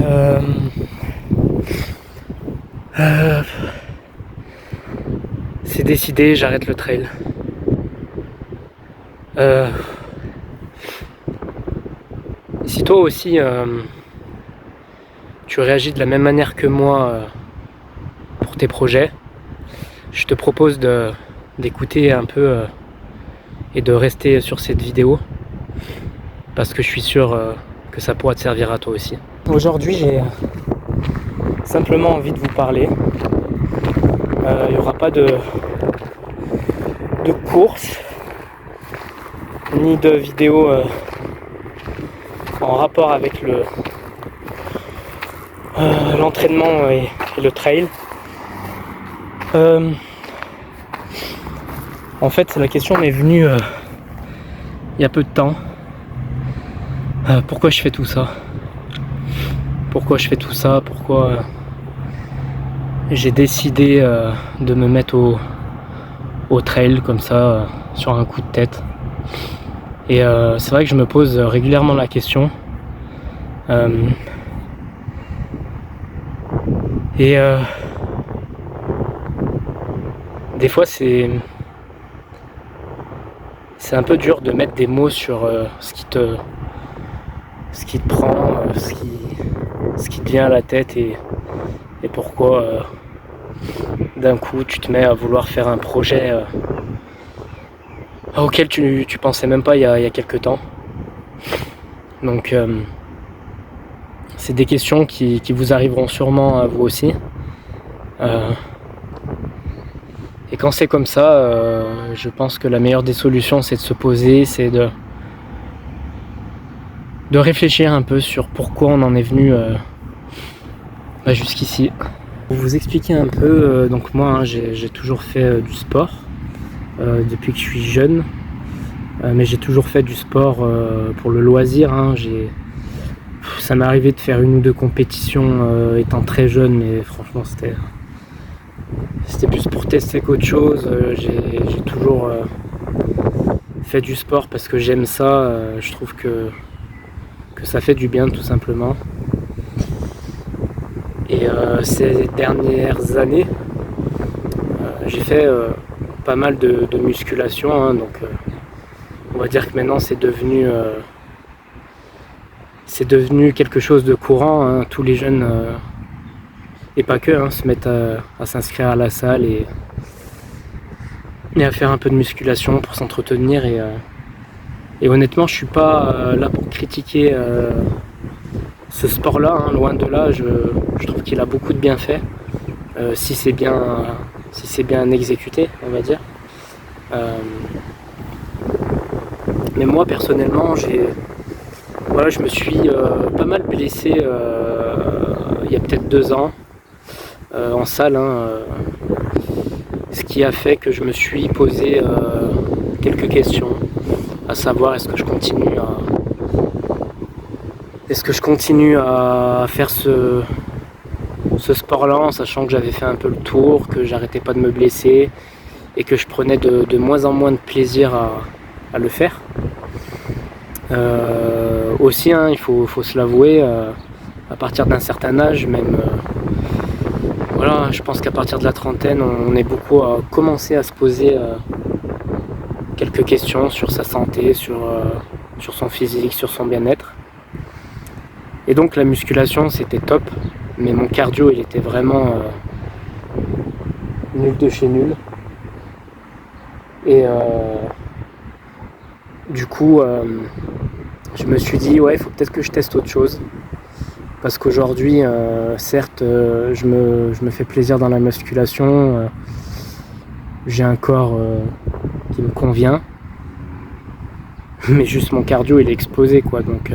Euh, c'est décidé, j'arrête le trail. Si toi aussi tu réagis de la même manière que moi pour tes projets, je te propose d'écouter un peu et de rester sur cette vidéo parce que je suis sûr que ça pourra te servir à toi aussi. Aujourd'hui, j'ai simplement envie de vous parler. Il n'y aura pas de course ni de vidéo en rapport avec l'entraînement et le trail. En fait, la question m'est venue il y a peu de temps. Pourquoi je fais tout ça? Pourquoi je fais tout ça? Pourquoi j'ai décidé de me mettre au trail comme ça, sur un coup de tête? Et c'est vrai que je me pose régulièrement la question. Des fois c'est un peu dur de mettre des mots sur ce qui te prend, ce qui te vient à la tête et pourquoi d'un coup tu te mets à vouloir faire un projet auquel tu pensais même pas il y a quelques temps. Donc c'est des questions qui vous arriveront sûrement à vous aussi. Et quand c'est comme ça, je pense que la meilleure des solutions, c'est de se poser, c'est de réfléchir un peu sur pourquoi on en est venu jusqu'ici. Pour vous expliquer un peu, donc moi j'ai toujours fait du sport depuis que je suis jeune, mais j'ai toujours fait du sport pour le loisir. Ça m'est arrivé de faire 1 ou 2 compétitions étant très jeune, mais franchement c'était plus pour tester qu'autre chose. J'ai toujours fait du sport parce que j'aime ça. Je trouve que ça fait du bien tout simplement. Et ces dernières années, j'ai fait pas mal de musculation, hein, donc on va dire que maintenant c'est devenu quelque chose de courant, hein. Tous les jeunes et pas que, hein, se mettent à s'inscrire à la salle et à faire un peu de musculation pour s'entretenir. Et honnêtement, je suis pas là pour critiquer ce sport-là, hein, loin de là. Je trouve qu'il a beaucoup de bienfaits si c'est bien exécuté, on va dire. Mais moi personnellement, je me suis pas mal blessé il y a peut-être 2 ans en salle, hein, ce qui a fait que je me suis posé quelques questions, à savoir est-ce que je continue à faire ce sport-là, en sachant que j'avais fait un peu le tour, que j'arrêtais pas de me blesser et que je prenais de moins en moins de plaisir à le faire. Aussi, hein, il faut se l'avouer, à partir d'un certain âge, même je pense qu'à partir de la trentaine, on est beaucoup à commencer à se poser quelques questions sur sa santé, sur son physique, sur son bien-être. Et donc la musculation, c'était top, mais mon cardio, il était vraiment nul de chez nul. Et du coup, je me suis dit, il faut peut-être que je teste autre chose. Parce qu'aujourd'hui, certes, je me fais plaisir dans la musculation, j'ai un corps qui me convient, mais juste mon cardio il est explosé, quoi, donc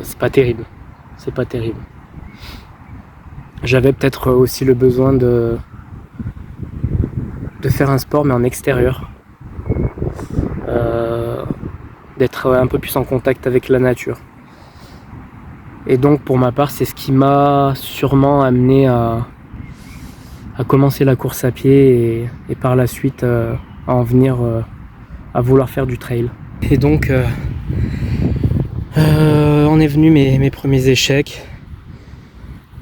c'est pas terrible. J'avais peut-être aussi le besoin de faire un sport mais en extérieur, d'être un peu plus en contact avec la nature. Et donc pour ma part, c'est ce qui m'a sûrement amené à commencer la course à pied et par la suite à en venir à vouloir faire du trail. Et donc en est venu mes premiers échecs,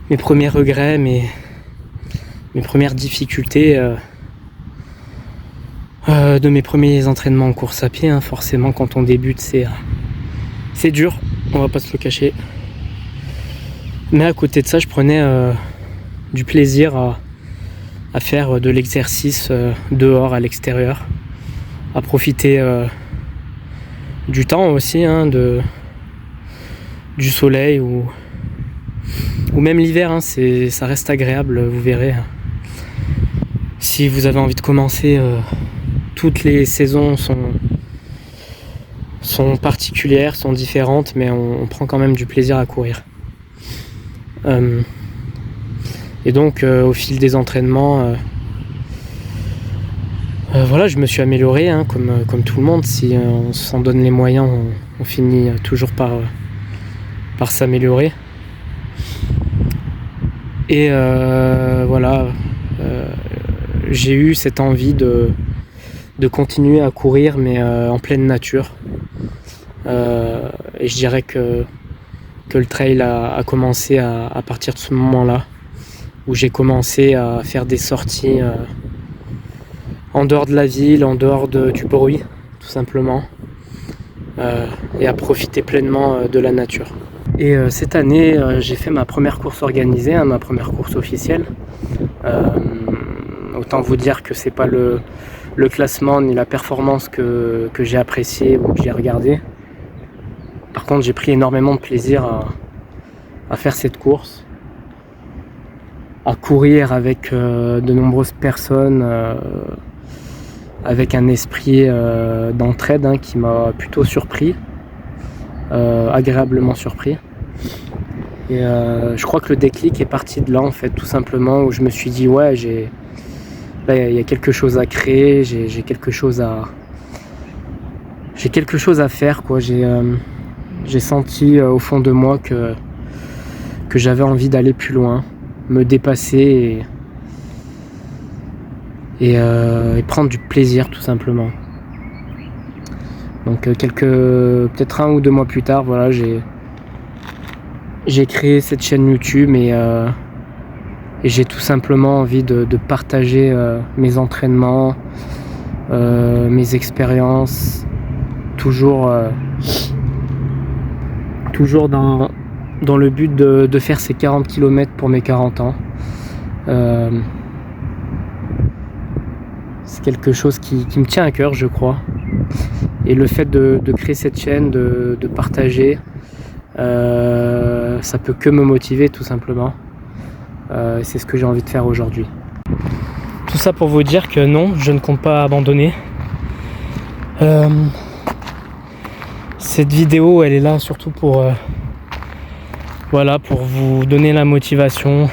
mes premiers regrets, mes premières difficultés de mes premiers entraînements en course à pied. Hein. Forcément, quand on débute, c'est dur, on va pas se le cacher. Mais à côté de ça, je prenais du plaisir à faire de l'exercice dehors, à l'extérieur, à profiter du temps aussi, hein, du soleil ou même l'hiver, hein, ça reste agréable, vous verrez. Si vous avez envie de commencer, toutes les saisons sont particulières, sont différentes, mais on prend quand même du plaisir à courir. Et donc au fil des entraînements, voilà, je me suis amélioré, hein, comme tout le monde. Si on s'en donne les moyens, on finit toujours par s'améliorer. Et voilà, j'ai eu cette envie de continuer à courir, mais en pleine nature. Et je dirais que le trail a commencé à partir de ce moment-là, où j'ai commencé à faire des sorties en dehors de la ville, en dehors du bruit, tout simplement, et à profiter pleinement de la nature. Et cette année, j'ai fait ma première course organisée, hein, ma première course officielle. Autant vous dire que c'est pas le classement ni la performance que j'ai apprécié ou que j'ai regardé. Par contre, j'ai pris énormément de plaisir à faire cette course, à courir avec de nombreuses personnes, avec un esprit d'entraide, hein, qui m'a plutôt surpris, agréablement surpris. Et je crois que le déclic est parti de là, en fait, tout simplement, où je me suis dit ouais, là il y a quelque chose à créer, j'ai quelque chose à faire, quoi. J'ai senti au fond de moi que j'avais envie d'aller plus loin, me dépasser et prendre du plaisir, tout simplement. Donc peut-être 1 ou 2 mois plus tard, voilà, j'ai créé cette chaîne YouTube et j'ai tout simplement envie de partager mes entraînements, mes expériences, toujours dans le but de faire ces 40 km pour mes 40 ans. C'est quelque chose qui me tient à cœur, je crois. Et le fait de créer cette chaîne, de partager, ça peut que me motiver, tout simplement. C'est ce que j'ai envie de faire aujourd'hui. Tout ça pour vous dire que non, je ne compte pas abandonner. Cette vidéo, elle est là surtout pour vous donner la motivation,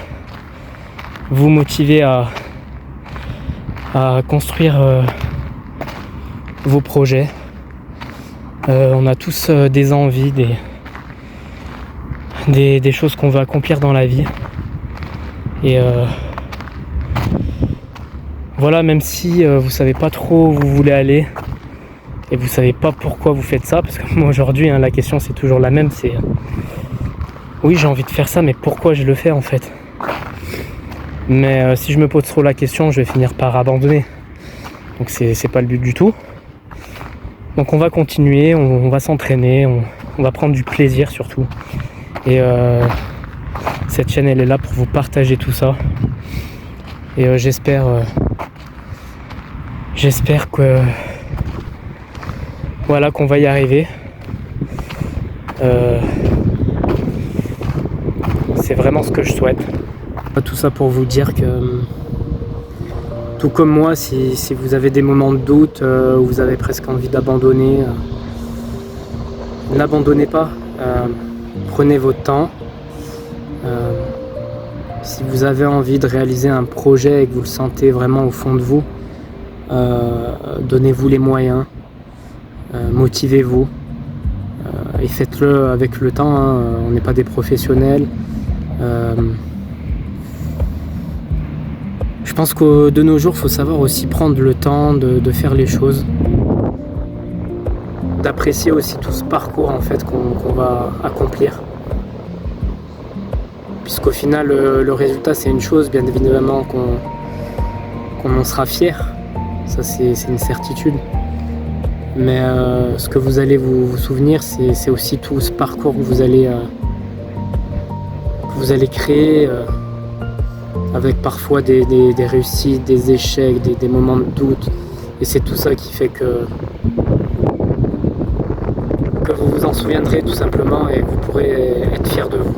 vous motiver à construire vos projets. On a tous des envies, des choses qu'on veut accomplir dans la vie. Et voilà, même si vous savez pas trop où vous voulez aller et vous savez pas pourquoi vous faites ça, parce que moi aujourd'hui, hein, la question c'est toujours la même, c'est oui, j'ai envie de faire ça, mais pourquoi je le fais, en fait? Mais si je me pose trop la question, je vais finir par abandonner. Donc c'est pas le but du tout. Donc on va continuer, on va s'entraîner, on va prendre du plaisir surtout. Et cette chaîne, elle est là pour vous partager tout ça. Et j'espère que voilà, qu'on va y arriver. C'est vraiment ce que je souhaite. Tout ça pour vous dire que, tout comme moi, si vous avez des moments de doute, où vous avez presque envie d'abandonner, n'abandonnez pas. Prenez votre temps. Si vous avez envie de réaliser un projet et que vous le sentez vraiment au fond de vous, donnez-vous les moyens, motivez-vous et faites-le avec le temps, hein. On n'est pas des professionnels. Je pense que de nos jours, il faut savoir aussi prendre le temps de faire les choses. d'apprécier aussi tout ce parcours en fait qu'on va accomplir. Puisqu'au final, le résultat c'est une chose, bien évidemment qu'on en sera fier, ça c'est une certitude. Mais ce que vous allez vous souvenir, c'est aussi tout ce parcours que vous allez créer, avec parfois des réussites, des échecs, des moments de doute. Et c'est tout ça qui fait que vous vous en souviendrez tout simplement et que vous pourrez être fier de vous.